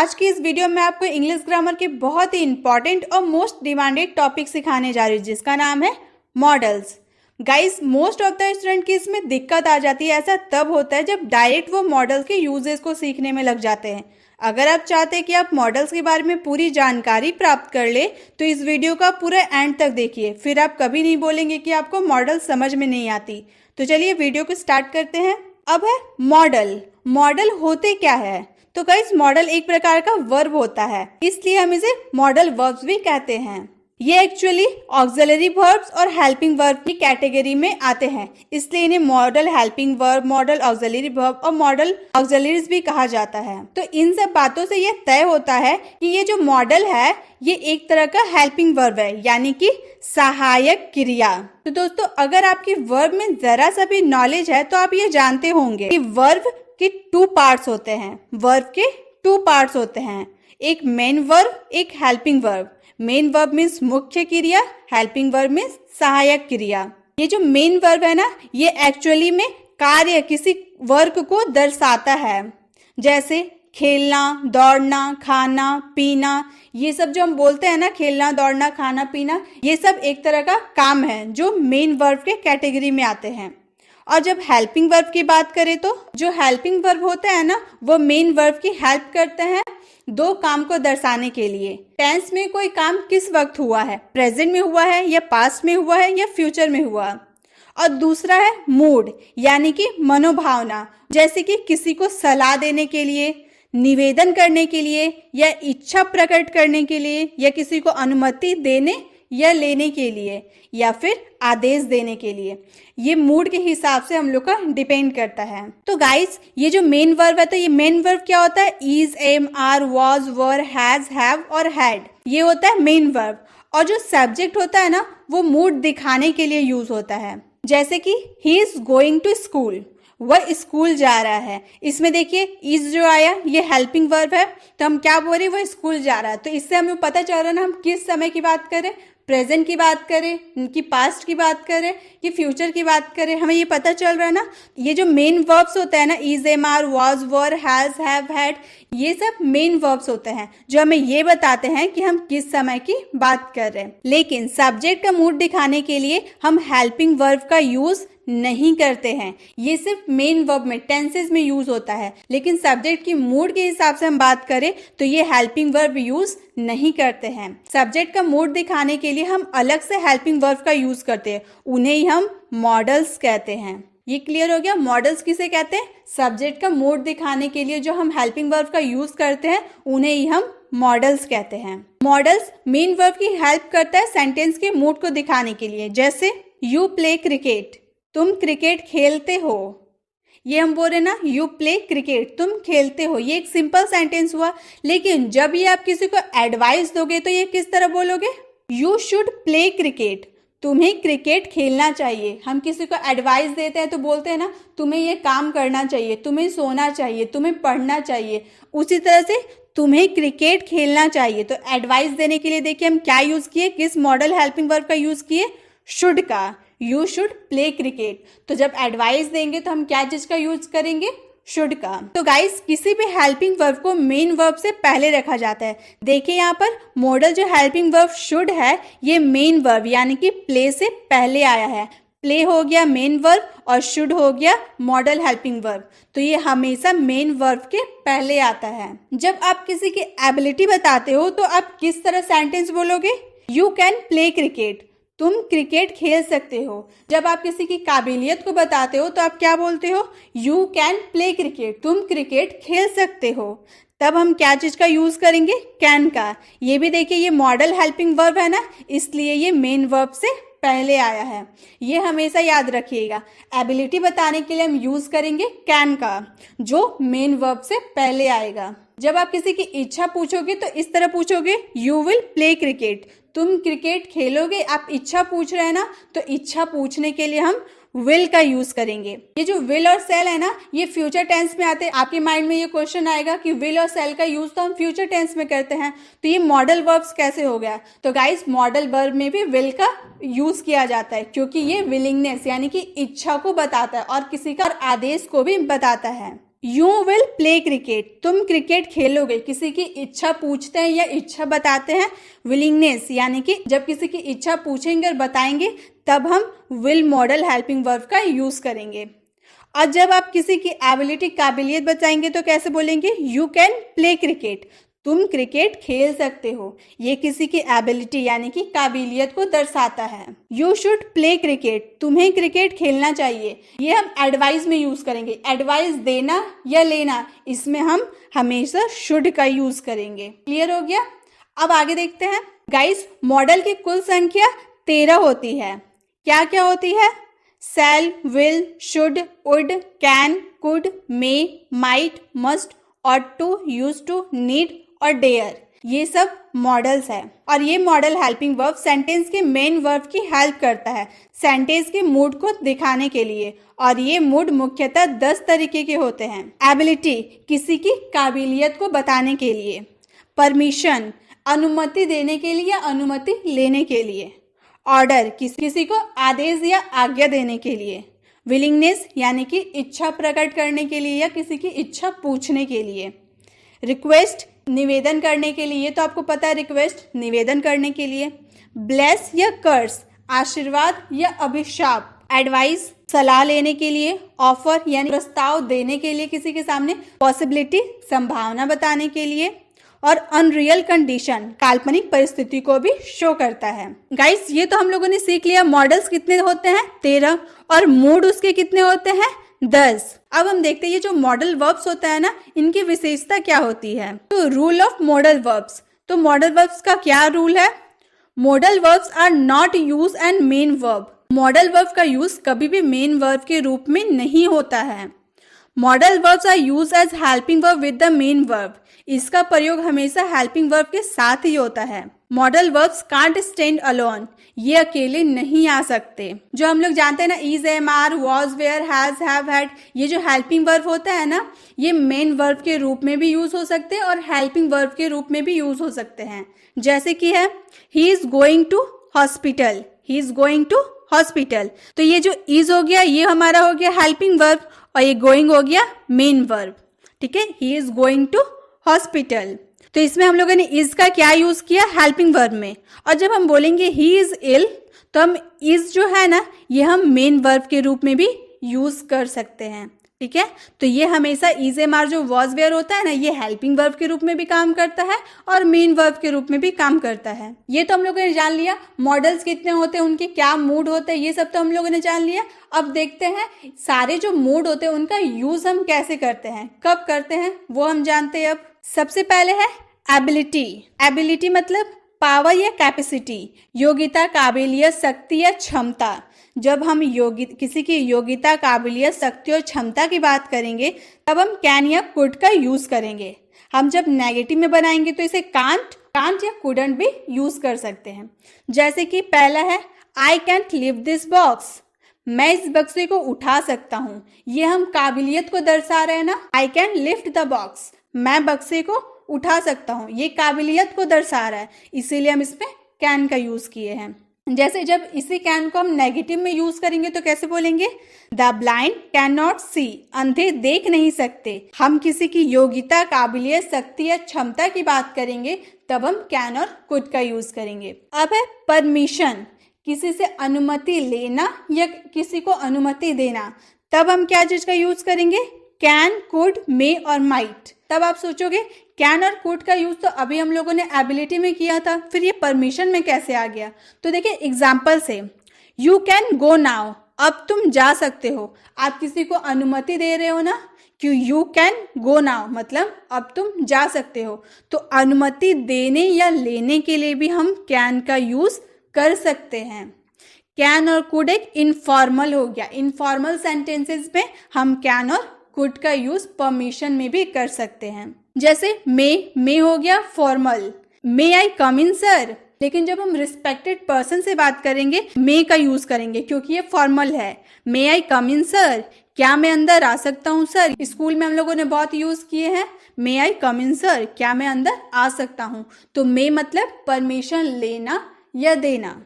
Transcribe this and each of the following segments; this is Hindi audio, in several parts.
आज की इस वीडियो में आपको इंग्लिश ग्रामर के बहुत ही इंपॉर्टेंट और मोस्ट डिमांडेड टॉपिक सिखाने जा रही हूँ जिसका नाम है models. Guys, most of the student की इसमें दिक्कत आ जाती है। ऐसा तब होता है जब डायरेक्ट वो मॉडल्स के यूजेस को सीखने में लग जाते हैं। अगर आप चाहते हैं कि आप मॉडल्स के बारे में पूरी जानकारी प्राप्त कर ले तो इस वीडियो का पूरा एंड तक देखिए, फिर आप कभी नहीं बोलेंगे कि आपको मॉडल समझ में नहीं आती। तो चलिए वीडियो को स्टार्ट करते हैं। अब है मॉडल। मॉडल होते क्या है? तो गाइस, मॉडल एक प्रकार का वर्ब होता है, इसलिए हम इसे मॉडल वर्ब्स भी कहते हैं। ये एक्चुअली ऑक्सिलरी वर्ब्स और हेल्पिंग वर्ब की कैटेगरी में आते हैं, इसलिए इन्हें model helping verb, model auxiliary verb और मॉडल ऑक्सिलरीज भी कहा जाता है। तो इन सब बातों से यह तय होता है कि ये जो मॉडल है ये एक तरह का हेल्पिंग वर्ब है, यानी कि सहायक क्रिया। तो दोस्तों, अगर आपकी वर्ब में जरा सा भी नॉलेज है तो आप ये जानते होंगे कि वर्ब के टू पार्ट्स होते हैं। वर्ब के टू पार्ट्स होते हैं, एक मेन वर्ब, एक helping verb. Main verb means मुख्य क्रिया, हेल्पिंग वर्ब मीन्स सहायक क्रिया। ये जो मेन वर्ब है ना, ये एक्चुअली में कार्य, किसी वर्क को दर्शाता है। जैसे खेलना, दौड़ना, खाना, पीना, ये सब जो हम बोलते हैं ना, खेलना, दौड़ना, खाना, पीना, ये सब एक तरह का काम है जो मेन वर्ब के कैटेगरी में आते हैं। और जब हेल्पिंग वर्ब की बात करें तो जो हेल्पिंग वर्ब होता है ना, वो मेन वर्ब की हेल्प करते हैं दो काम को दर्शाने के लिए। टेंस में कोई काम किस वक्त हुआ है, प्रेजेंट में हुआ है या पास्ट में हुआ है या फ्यूचर में हुआ। और दूसरा है मूड, यानी कि मनोभावना, जैसे कि किसी को सलाह देने के लिए, निवेदन करने के लिए या इच्छा प्रकट करने के लिए या किसी को अनुमति देने या लेने के लिए या फिर आदेश देने के लिए। ये मूड के हिसाब से हम लोग का डिपेंड करता है। तो गाइस, ये जो मेन वर्ब है, तो ये मेन वर्ब क्या होता है? Is, am, are, was, were, has, have और हैड, ये होता है मेन वर्ब। और जो सब्जेक्ट होता है ना, वो मूड दिखाने के लिए यूज होता है। जैसे कि he is going to school, वह स्कूल जा रहा है। इसमें देखिए इज जो आया ये हेल्पिंग वर्ब है, तो हम क्या बोल रहे हैं? वह स्कूल जा रहा है। तो इससे हमें पता चल रहा है ना हम किस समय की बात करें, प्रेजेंट की बात करें कि पास्ट की बात करें कि फ्यूचर की बात करें, हमें ये पता चल रहा है ना। ये जो मेन वर्ब्स होते हैं ना, is, am, are, was, were, has, have, had, ये सब मेन वर्ब्स होते हैं जो हमें ये बताते हैं कि हम किस समय की बात कर रहे हैं। लेकिन सब्जेक्ट का मूड दिखाने के लिए हम हेल्पिंग वर्ब का यूज नहीं करते हैं। ये सिर्फ मेन वर्ब में, टेंसेस में यूज होता है। लेकिन सब्जेक्ट की मूड के हिसाब से हम बात करें तो ये हेल्पिंग वर्ब यूज नहीं करते हैं। सब्जेक्ट का मूड दिखाने के लिए हम अलग से हेल्पिंग वर्ब का यूज करते हैं, उन्हें ही हम मॉडल्स कहते हैं। ये क्लियर हो गया? मॉडल्स किसे कहते हैं? सब्जेक्ट का मूड दिखाने के लिए जो हम हेल्पिंग वर्ब का यूज करते हैं उन्हें ही हम मॉडल्स कहते हैं। मॉडल्स मेन वर्ब की हेल्प करता है सेंटेंस के मूड को दिखाने के लिए। जैसे यू प्ले क्रिकेट, तुम क्रिकेट खेलते हो। ये हम बोल रहे ना, यू प्ले क्रिकेट, तुम खेलते हो। ये एक सिंपल सेंटेंस हुआ। लेकिन जब ये आप किसी को एडवाइस दोगे तो ये किस तरह बोलोगे? यू शुड प्ले क्रिकेट, तुम्हें क्रिकेट खेलना चाहिए। हम किसी को एडवाइस देते हैं तो बोलते हैं ना, तुम्हें ये काम करना चाहिए, तुम्हें सोना चाहिए, तुम्हें पढ़ना चाहिए। उसी तरह से तुम्हें क्रिकेट खेलना चाहिए। तो एडवाइस देने के लिए देखिए हम क्या यूज किए, किस मॉडल हेल्पिंग वर्ब का यूज किए? शुड का। You should play cricket. तो जब एडवाइस देंगे तो हम क्या चीज का यूज करेंगे? शुड का। तो गाइस, किसी भी हेल्पिंग वर्ब को मेन वर्ब से पहले रखा जाता है। देखिए यहाँ पर मॉडल जो हेल्पिंग वर्ब शुड है, ये मेन वर्ब यानी कि प्ले से पहले आया है। प्ले हो गया मेन वर्ब और शुड हो गया मॉडल हेल्पिंग वर्ब। तो ये हमेशा मेन वर्ब के पहले आता है। जब आप किसी की एबिलिटी बताते हो तो आप किस तरह सेंटेंस बोलोगे? यू कैन प्ले क्रिकेट, तुम क्रिकेट खेल सकते हो। जब आप किसी की काबिलियत को बताते हो तो आप क्या बोलते हो? यू कैन प्ले क्रिकेट, तुम क्रिकेट खेल सकते हो। तब हम क्या चीज का यूज करेंगे? कैन का। ये भी देखिए ये मॉडल हेल्पिंग वर्ब है ना, इसलिए ये मेन वर्ब से पहले आया है। ये हमेशा याद रखिएगा। एबिलिटी बताने के लिए हम यूज करेंगे कैन का, जो मेन वर्ब से पहले आएगा। जब आप किसी की इच्छा पूछोगे तो इस तरह पूछोगे, यू विल प्ले क्रिकेट, तुम क्रिकेट खेलोगे। आप इच्छा पूछ रहे हैं ना, तो इच्छा पूछने के लिए हम विल का यूज करेंगे। ये जो विल और सेल है ना, ये फ्यूचर टेंस में आते हैं। आपके माइंड में ये क्वेश्चन आएगा कि विल और सेल का यूज तो हम फ्यूचर टेंस में करते हैं, तो ये मॉडल वर्ब्स कैसे हो गया? तो गाइस, मॉडल वर्ब में भी विल का यूज किया जाता है, क्योंकि ये विलिंगनेस यानी कि इच्छा को बताता है और किसी का आदेश को भी बताता है। यू विल प्ले क्रिकेट, तुम क्रिकेट खेलोगे। किसी की इच्छा पूछते हैं या इच्छा बताते हैं, विलिंगनेस, यानी कि जब किसी की इच्छा पूछेंगे और बताएंगे तब हम विल मॉडल हेल्पिंग वर्ब का यूज करेंगे। और जब आप किसी की एबिलिटी, काबिलियत बताएंगे तो कैसे बोलेंगे, यू कैन प्ले क्रिकेट, तुम क्रिकेट खेल सकते हो। ये किसी की एबिलिटी यानी कि काबिलियत को दर्शाता है। यू शुड प्ले क्रिकेट, तुम्हें क्रिकेट खेलना चाहिए। ये हम एडवाइस में यूज करेंगे। एडवाइस देना या लेना, इसमें हम हमेशा शुड का यूज करेंगे। क्लियर हो गया। अब आगे देखते हैं। गाइस, मॉडल की कुल संख्या 13 होती है। क्या क्या होती है, shall, will, should, would, can, could, may, might, must, ought to, use to, need और डेयर, ये सब मॉडल्स है। और ये मॉडल हेल्पिंग वर्ब सेंटेंस के मेन वर्ब की हेल्प करता है सेंटेंस के मूड को दिखाने के लिए। और ये मूड मुख्यतः 10 तरीके के होते हैं। एबिलिटी, किसी की काबिलियत को बताने के लिए। परमिशन, अनुमति देने के लिए या अनुमति लेने के लिए। ऑर्डर, किसी को आदेश या आज्ञा देने के लिए। विलिंगनेस, यानी कि इच्छा प्रकट करने के लिए या किसी की इच्छा पूछने के लिए। रिक्वेस्ट, निवेदन करने के लिए, तो आपको पता है रिक्वेस्ट निवेदन करने के लिए। ब्लेस या कर्स, आशीर्वाद या अभिशाप। एडवाइस, सलाह लेने के लिए। ऑफर, यानी प्रस्ताव देने के लिए किसी के सामने। पॉसिबिलिटी, संभावना बताने के लिए। और अनरियल कंडीशन, काल्पनिक परिस्थिति को भी शो करता है। गाइस, ये तो हम लोगों ने सीख लिया मॉडल्स कितने होते हैं, 13, और मूड उसके कितने होते हैं, 10। अब हम देखते हैं ये जो मॉडल वर्ब्स होता है ना, इनकी विशेषता क्या होती है। तो रूल ऑफ मॉडल वर्ब्स, तो मॉडल वर्ब्स का क्या रूल है। Modal verbs are not use and main verb, modal verb का यूज कभी भी मेन वर्ब के रूप में नहीं होता है। Modal verbs are use as helping verb with the main verb, इसका प्रयोग हमेशा हेल्पिंग वर्ब के साथ ही होता है। Modal verbs can't stand alone, ये अकेले नहीं आ सकते। जो हम लोग जानते हैं ना, is, am, are, was, were, has, have, had, ये जो हेल्पिंग वर्ब होता है ना, ये मेन वर्ब के रूप में भी यूज हो सकते हैं और हेल्पिंग वर्ब के रूप में भी यूज हो सकते हैं। जैसे कि है he is going to hospital, he is going to hospital, तो ये जो इज हो गया ये हमारा हो गया हेल्पिंग वर्ब और ये गोइंग हो गया मेन वर्ब। ठीक है, he is going to hospital, तो इसमें हम लोगों ने इज का क्या यूज किया, हेल्पिंग वर्ब में। और जब हम बोलेंगे ही इज इल, तो हम इज जो है ना, ये हम मेन वर्ब के रूप में भी यूज कर सकते हैं। ठीक है, तो ये हमेशा इज, एम, आर जो वॉज, वेयर होता है ना, ये हेल्पिंग वर्ब के रूप में भी काम करता है और मेन वर्ब के रूप में भी काम करता है। ये तो हम लोगों ने जान लिया मॉडल्स कितने होते हैं, उनके क्या मूड होते हैं, ये सब तो हम लोगों ने जान लिया। अब देखते हैं सारे जो मूड होते हैं उनका यूज हम कैसे करते हैं, कब करते हैं, वो हम जानते हैं। अब सबसे पहले है एबिलिटी। एबिलिटी मतलब पावर या कैपेसिटी, योग्यता, काबिलियत, शक्ति या क्षमता। जब हम किसी की योग्यता, काबिलियत, शक्ति और क्षमता की बात करेंगे तब हम कैन या कुड का यूज करेंगे। हम जब नेगेटिव में बनाएंगे तो इसे कांट या कुडंट भी यूज कर सकते हैं। जैसे कि पहला है I can't lift this box, मैं इस बक्से को उठा सकता हूँ। ये हम काबिलियत को दर्शा रहे हैं ना, I can lift the box, मैं बक्से को उठा सकता हूँ, ये काबिलियत को दर्शा रहा है, इसीलिए हम इसमें कैन का यूज किए हैं। जैसे जब इसी कैन को हम नेगेटिव में यूज करेंगे तो कैसे बोलेंगे, द ब्लाइंड कैन नॉट सी, अंधे देख नहीं सकते। हम किसी की योग्यता, काबिलियत, शक्ति या क्षमता की बात करेंगे तब हम कैन और कुड का यूज करेंगे। अब है परमिशन, किसी से अनुमति लेना या किसी को अनुमति देना, तब हम क्या चीज का यूज करेंगे, कैन, कुड, मे और माइट। तब आप सोचोगे कैन और कुड का यूज तो अभी हम लोगों ने एबिलिटी में किया था, फिर ये परमिशन में कैसे आ गया। तो देखिए एग्जाम्पल से, यू कैन गो नाउ, अब तुम जा सकते हो। आप किसी को अनुमति दे रहे हो ना, कि यू कैन गो नाउ मतलब अब तुम जा सकते हो। तो अनुमति देने या लेने के लिए भी हम कैन का यूज कर सकते हैं। कैन और कुड एक इनफॉर्मल हो गया, इनफॉर्मल सेंटेंसेस में हम कैन और कुड का यूज परमिशन में भी कर सकते हैं। जैसे मे हो गया फॉर्मल, मे आई कम इन सर, लेकिन जब हम रिस्पेक्टेड पर्सन से बात करेंगे मे का यूज करेंगे क्योंकि ये फॉर्मल है। मे आई कम इन सर, क्या मैं अंदर आ सकता हूँ सर। स्कूल में हम लोगों ने बहुत यूज किए हैं, मे आई कम इन सर, क्या मैं अंदर आ सकता हूँ। तो मे मतलब परमिशन लेना या देना।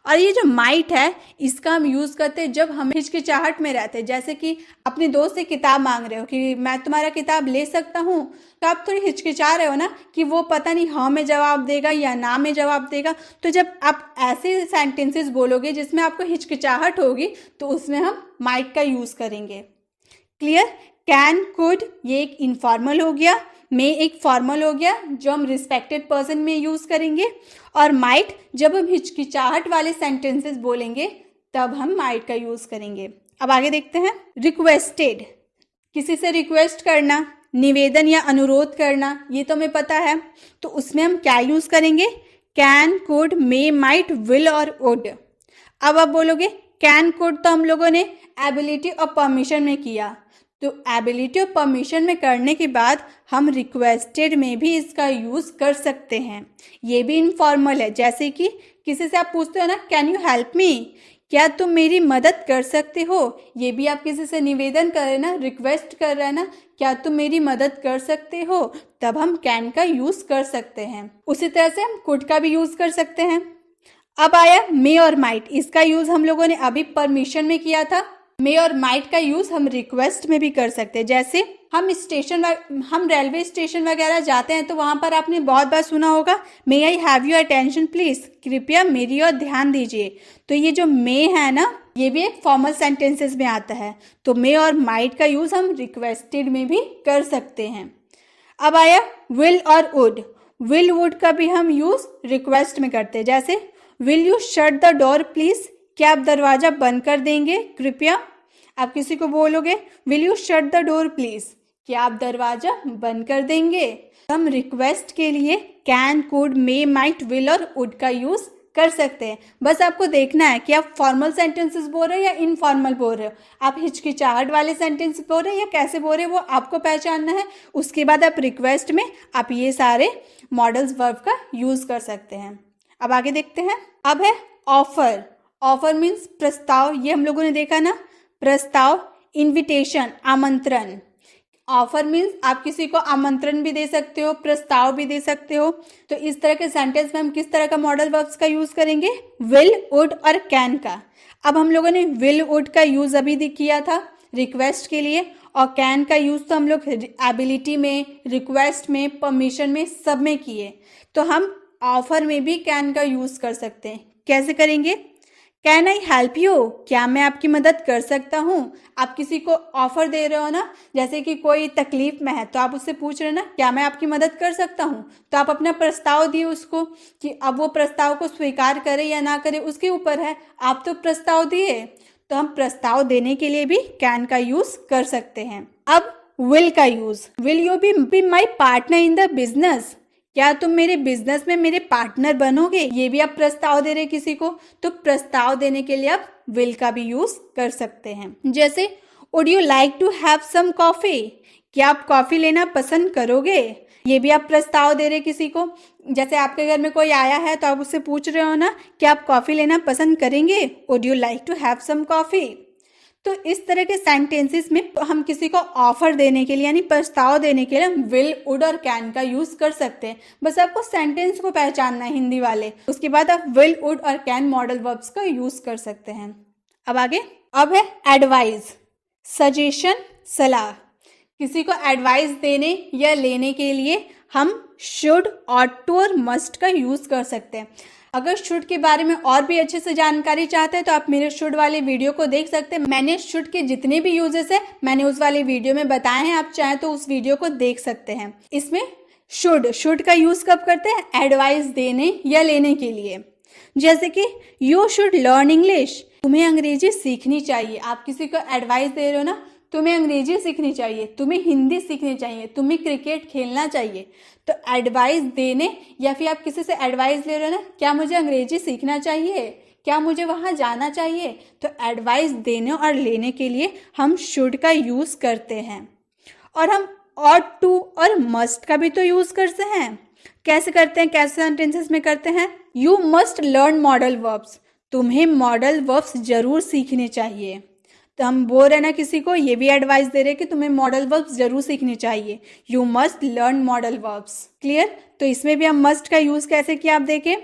और ये जो माइट है इसका हम यूज़ करते हैं जब हम हिचकिचाहट में रहते हैं, जैसे कि अपने दोस्त से किताब मांग रहे हो कि मैं तुम्हारा किताब ले सकता हूँ, तो आप थोड़ी हिचकिचा रहे हो ना कि वो पता नहीं हाँ में जवाब देगा या ना में जवाब देगा। तो जब आप ऐसे सेंटेंसेस बोलोगे जिसमें आपको हिचकिचाहट होगी तो उसमें हम माइट का यूज़ करेंगे। क्लियर? कैन, कुड ये एक इनफॉर्मल हो गया, मे एक फॉर्मल हो गया जो हम रिस्पेक्टेड पर्सन में यूज़ करेंगे, और माइट जब हम हिचकिचाहट वाले सेंटेंसेस बोलेंगे तब हम माइट का यूज़ करेंगे। अब आगे देखते हैं। रिक्वेस्टेड, किसी से रिक्वेस्ट करना, निवेदन या अनुरोध करना, ये तो हमें पता है, तो उसमें हम क्या यूज़ करेंगे? Can, could, may, might, will और वुड। अब आप बोलोगे कैन, कुड तो हम लोगों ने एबिलिटी और परमिशन में किया, तो एबिलिटी और परमिशन में करने के बाद हम रिक्वेस्टेड में भी इसका यूज़ कर सकते हैं। ये भी इनफॉर्मल है, जैसे कि किसी से आप पूछते हो ना कैन यू हेल्प मी, क्या तुम मेरी मदद कर सकते हो, ये भी आप किसी से निवेदन कर रहे हैं ना, रिक्वेस्ट कर रहे हैं ना, क्या तुम मेरी मदद कर सकते हो, तब हम कैन का यूज़ कर सकते हैं। उसी तरह से हम कुड का भी यूज़ कर सकते हैं। अब आया मे और माइट, इसका यूज़ हम लोगों ने अभी परमिशन में किया था। मे और माइट का यूज़ हम रिक्वेस्ट में भी कर सकते हैं, जैसे हम रेलवे स्टेशन वगैरह जाते हैं तो वहाँ पर आपने बहुत बार सुना होगा may I have your attention please, कृपया मेरी ओर ध्यान दीजिए। तो ये जो मे है ना, ये भी एक फॉर्मल सेंटेंसेस में आता है, तो मे और माइट का यूज़ हम रिक्वेस्टेड में भी कर सकते हैं। अब आया विल और वुड। विल वुड का भी हम यूज़ रिक्वेस्ट में करते हैं, जैसे will you shut the door please, क्या आप दरवाज़ा बंद कर देंगे कृपया। आप किसी को बोलोगे will you shut the door please, क्या आप दरवाज़ा बंद कर देंगे। हम रिक्वेस्ट के लिए can, could, may, might, will और वुड का यूज़ कर सकते हैं। बस आपको देखना है कि आप फॉर्मल सेंटेंसेस बोल रहे हो या इनफॉर्मल बोल रहे हो, आप हिचकिचाहट वाले सेंटेंस बोल रहे हो या कैसे बोल रहे हो, वो आपको पहचानना है। उसके बाद आप रिक्वेस्ट में आप ये सारे मॉडल्स वर्ब का यूज़ कर सकते हैं। अब आगे देखते हैं। अब है ऑफर। ऑफर मीन्स प्रस्ताव, ये हम लोगों ने देखा ना, प्रस्ताव, इनविटेशन, आमंत्रण। ऑफर मीन्स आप किसी को आमंत्रण भी दे सकते हो, प्रस्ताव भी दे सकते हो। तो इस तरह के सेंटेंस में हम किस तरह का मॉडल वर्ब्स का यूज़ करेंगे? विल, वुड और कैन का। अब हम लोगों ने विल, वुड का यूज़ अभी किया था रिक्वेस्ट के लिए, और कैन का यूज़ तो हम लोग एबिलिटी में, रिक्वेस्ट में, परमिशन में, सब में किए। तो हम ऑफर में भी कैन का यूज़ कर सकते हैं। कैसे करेंगे? कैन आई हेल्प यू, क्या मैं आपकी मदद कर सकता हूँ। आप किसी को ऑफर दे रहे हो ना, जैसे कि कोई तकलीफ में है तो आप उससे पूछ रहे हो ना क्या मैं आपकी मदद कर सकता हूँ, तो आप अपना प्रस्ताव दिए उसको, कि अब वो प्रस्ताव को स्वीकार करे या ना करे उसके ऊपर है, आप तो प्रस्ताव दिए। तो हम प्रस्ताव देने के लिए भी कैन का यूज़ कर सकते हैं। अब विल का use, will you be my partner in the business, क्या तुम मेरे बिजनेस में मेरे पार्टनर बनोगे, ये भी आप प्रस्ताव दे रहे किसी को, तो प्रस्ताव देने के लिए आप विल का भी यूज कर सकते हैं। जैसे would you like to have some coffee, क्या आप कॉफी लेना पसंद करोगे, ये भी आप प्रस्ताव दे रहे किसी को। जैसे आपके घर में कोई आया है तो आप उससे पूछ रहे हो ना कि आप कॉफी लेना पसंद करेंगे, would you like to have some coffee. तो इस तरह के सेंटेंसेस में हम किसी को ऑफर देने के लिए यानी प्रस्ताव देने के लिए विल, वुड और कैन का यूज कर सकते हैं। बस आपको सेंटेंस को पहचानना है हिंदी वाले, उसके बाद आप विल, वुड और कैन मॉडल वर्ब्स का यूज कर सकते हैं। अब आगे, अब है एडवाइस, सजेशन, सलाह। किसी को एडवाइस देने या लेने के लिए हम शुड, ऑट टू और मस्ट का यूज कर सकते हैं। अगर शुड के बारे में और भी अच्छे से जानकारी चाहते हैं तो आप मेरे शुड वाले वीडियो को देख सकते हैं। मैंने शुड के जितने भी यूजेस है मैंने उस वाले वीडियो में बताए हैं, आप चाहें तो उस वीडियो को देख सकते हैं। इसमें शुड का यूज कब करते हैं? एडवाइस देने या लेने के लिए। जैसे कि यू शुड लर्न इंग्लिश, तुम्हें अंग्रेजी सीखनी चाहिए। आप किसी को एडवाइस दे रहे हो ना, तुम्हें अंग्रेजी सीखनी चाहिए, तुम्हें हिंदी सीखनी चाहिए, तुम्हें क्रिकेट खेलना चाहिए। तो एडवाइस देने या फिर आप किसी से एडवाइस ले रहे हो ना, क्या मुझे अंग्रेजी सीखना चाहिए, क्या मुझे वहाँ जाना चाहिए, तो एडवाइस देने और लेने के लिए हम शुड का यूज़ करते हैं। और हम ऑट टू और मस्ट का भी तो यूज़ करते हैं। कैसे करते हैं, कैसे सेंटेंसेस में करते हैं? You must learn modal verbs, तुम्हें मॉडल वर्ब्स जरूर सीखने चाहिए। तो हम बोल रहे ना किसी को, ये भी एडवाइस दे रहे कि तुम्हें मॉडल वर्ब्स जरूर सीखने चाहिए। You must learn modal verbs. Clear? तो इसमें भी हम मस्ट का यूज कैसे किया आप देखें।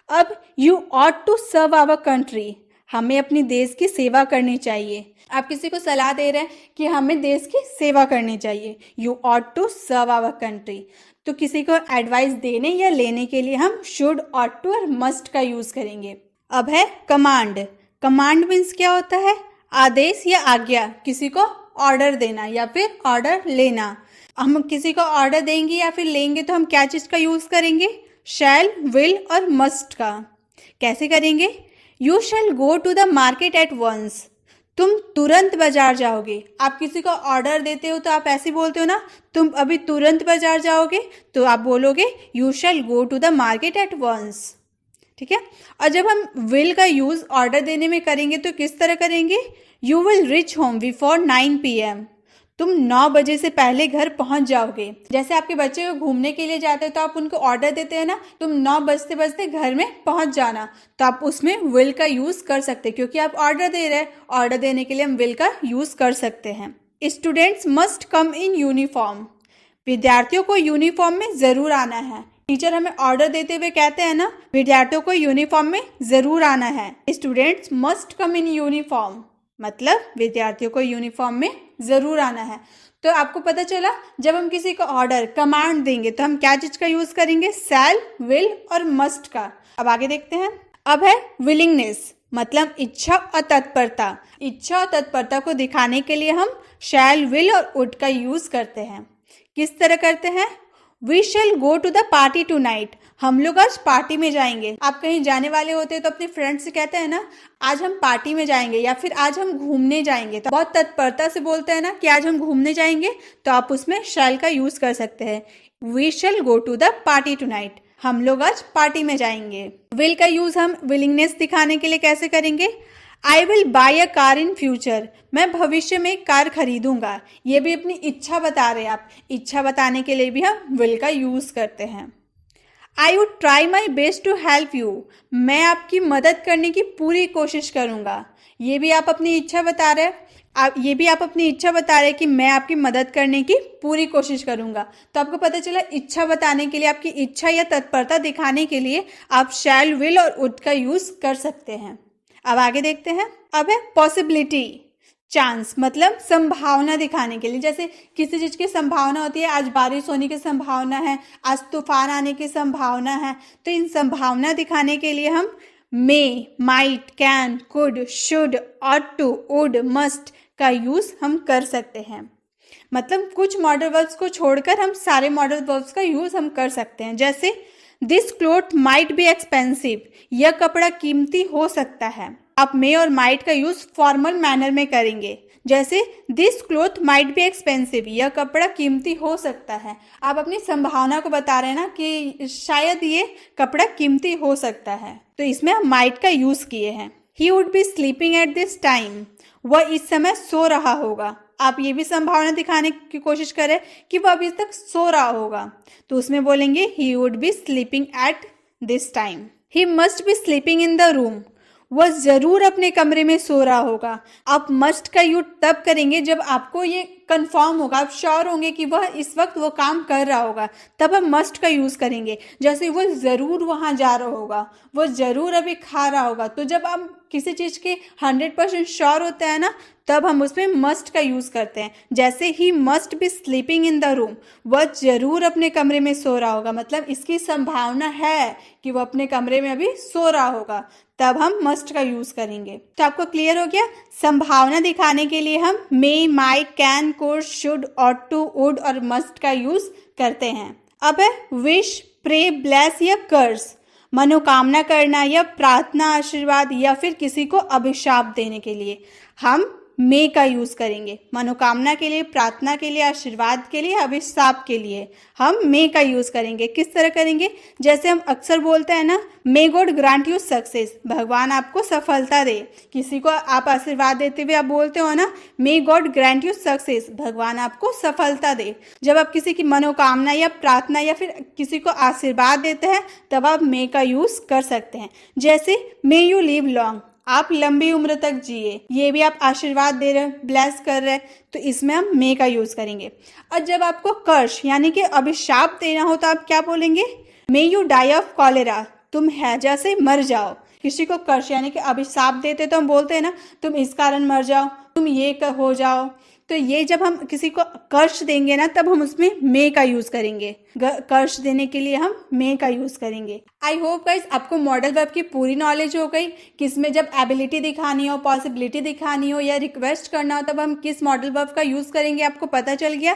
अब you ought to serve our country, हमें अपनी देश की सेवा करनी चाहिए। आप किसी को सलाह दे रहे हैं कि हमें देश की सेवा करनी चाहिए। You ought to serve our country. तो किसी को एडवाइस देने या लेने के लिए हम शुड, ऑट टू और मस्ट का यूज करेंगे। अब है कमांड। कमांड मीन्स क्या होता है? आदेश या आज्ञा, किसी को ऑर्डर देना या फिर ऑर्डर लेना। हम किसी को ऑर्डर देंगे या फिर लेंगे तो हम क्या चीज का यूज करेंगे? शैल, विल और मस्ट का। कैसे करेंगे? You shall go to the market at once, तुम तुरंत बाजार जाओगे। आप किसी को ऑर्डर देते हो तो आप ऐसे बोलते हो ना, तुम अभी तुरंत बाजार जाओगे, तो आप बोलोगे you shall go to the market at once. ठीक है। और जब हम विल का यूज ऑर्डर देने में करेंगे तो किस तरह करेंगे? You will rich home before 9 PM, तुम 9 बजे से पहले घर पहुंच जाओगे। जैसे आपके बच्चे को घूमने के लिए जाते हैं तो आप उनको ऑर्डर देते हैं ना, तुम 9 बजते बजते घर में पहुंच जाना, तो आप उसमें विल का यूज कर सकते हैं क्योंकि आप ऑर्डर दे रहे हैं। ऑर्डर देने के लिए हम विल का यूज कर सकते हैं। Students must come in uniform, विद्यार्थियों को यूनिफॉर्म में जरूर आना है। टीचर हमें ऑर्डर देते हुए कहते हैं ना, विद्यार्थियों को यूनिफॉर्म में जरूर आना है। Students must come in uniform मतलब विद्यार्थियों को यूनिफॉर्म में जरूर आना है। तो आपको पता चला, जब हम किसी को ऑर्डर, कमांड देंगे तो हम क्या चीज का यूज करेंगे? शैल, विल और मस्ट का। अब आगे देखते हैं। अब है विलिंगनेस मतलब इच्छा और तत्परता। इच्छा और तत्परता को दिखाने के लिए हम शैल, विल और वुड का यूज करते हैं। किस तरह करते हैं? We shall go to the party tonight, हम लोग आज पार्टी में जाएंगे। आप कहीं जाने वाले होते हैं तो अपने फ्रेंड से कहते हैं ना, आज हम पार्टी में जाएंगे या फिर आज हम घूमने जाएंगे, तो बहुत तत्परता से बोलते हैं ना कि आज हम घूमने जाएंगे, तो आप उसमें शैल का यूज कर सकते हैं। We shall go to the party tonight, हम लोग आज पार्टी में जाएंगे। विल का यूज हम विलिंगनेस दिखाने के लिए कैसे करेंगे? I will buy a car in future, मैं भविष्य में एक कार खरीदूंगा। ये भी अपनी इच्छा बता रहे हैं आप। इच्छा बताने के लिए भी हम विल का यूज करते हैं। I would try my best to help you, मैं आपकी मदद करने की पूरी कोशिश करूंगा। ये भी आप अपनी इच्छा बता रहे हैं। ये भी आप अपनी इच्छा बता रहे हैं कि मैं आपकी मदद करने की पूरी कोशिश करूंगा। तो आपको पता चला, इच्छा बताने के लिए, आपकी इच्छा या तत्परता दिखाने के लिए आप शैल, विल और वुड का यूज कर सकते हैं। अब आगे देखते हैं। अब है पॉसिबिलिटी, चांस मतलब संभावना दिखाने के लिए। जैसे किसी चीज की संभावना होती है, आज बारिश होने की संभावना है, आज तूफान आने की संभावना है, तो इन संभावना दिखाने के लिए हम may, might, can, could, should, ought to, would, must का यूज हम कर सकते हैं। मतलब कुछ मॉडल वर्ब्स को छोड़कर हम सारे मॉडल वर्ब्स का यूज हम कर सकते हैं। जैसे this cloth might be expensive, यह कपड़ा कीमती हो सकता है। आप मे और माइट का यूज फॉर्मल मैनर में करेंगे। जैसे this cloth might be expensive, यह कपड़ा कीमती हो सकता है। आप अपनी संभावना को बता रहे हैं ना कि शायद ये कपड़ा कीमती हो सकता है, तो इसमें हम माइट का यूज किए हैं। He would be sleeping at this time, वह इस समय सो रहा होगा। आप ये भी संभावना दिखाने की कोशिश करें कि वह अभी तक सो रहा होगा, तो उसमें बोलेंगे he would be sleeping at this time. He must be sleeping in the room, वह जरूर अपने कमरे में सो रहा होगा। आप मस्ट का यूज तब करेंगे जब आपको ये कंफर्म होगा, आप श्योर होंगे कि वह इस वक्त वो काम कर रहा होगा, तब हम मस्ट का यूज करेंगे। जैसे वो जरूर वहां जा रहा होगा, वो जरूर अभी खा रहा होगा। तो जब हम किसी चीज के 100% श्योर होते हैं ना, तब हम उसमें मस्ट का यूज करते हैं। जैसे he must be sleeping in the room, वह जरूर अपने कमरे में सो रहा होगा, मतलब इसकी संभावना है कि वह अपने कमरे में अभी सो रहा होगा, तब हम मस्ट का यूज करेंगे। तो आपको क्लियर हो गया? संभावना दिखाने के लिए हम may, might, can, could, should, ought to, would और मस्ट का यूज करते हैं। अब है विश, प्रे, ब्लेस या कर्स, मनोकामना करना या प्रार्थना, आशीर्वाद या फिर किसी को अभिशाप देने के लिए हम मे का यूज करेंगे। मनोकामना के लिए, प्रार्थना के लिए, आशीर्वाद के लिए, अभिशाप के लिए हम मे का यूज करेंगे। किस तरह करेंगे? जैसे हम अक्सर बोलते हैं ना, may God grant you success, भगवान आपको सफलता दे। किसी को आप आशीर्वाद देते हुए आप बोलते हो ना, may God grant you success, भगवान आपको सफलता दे। जब आप किसी की मनोकामना या प्रार्थना या फिर किसी को आशीर्वाद देते हैं, तब आप मे का यूज कर सकते हैं। जैसे मे यू लिव लॉन्ग, आप लंबी उम्र तक जिए, ये भी आप आशीर्वाद दे रहे हैं, ब्लेस कर रहे हैं, तो इसमें हम मे का यूज करेंगे। और जब आपको कर्ष यानी कि अभिशाप देना हो तो आप क्या बोलेंगे? May you die of cholera, तुम हैजा से मर जाओ। किसी को कर्ष यानी कि अभिशाप देते तो हम बोलते हैं ना, तुम इस कारण मर जाओ, तुम ये हो जाओ। तो ये जब हम किसी को कर्ष देंगे ना, तब हम उसमें मे का यूज करेंगे। कर्ष देने के लिए हम मे का यूज करेंगे। आई होप गाइस आपको मॉडल वर्ब की पूरी नॉलेज हो गई कि इसमें जब एबिलिटी दिखानी हो, पॉसिबिलिटी दिखानी हो या रिक्वेस्ट करना हो, तब हम किस मॉडल वर्ब का यूज करेंगे आपको पता चल गया।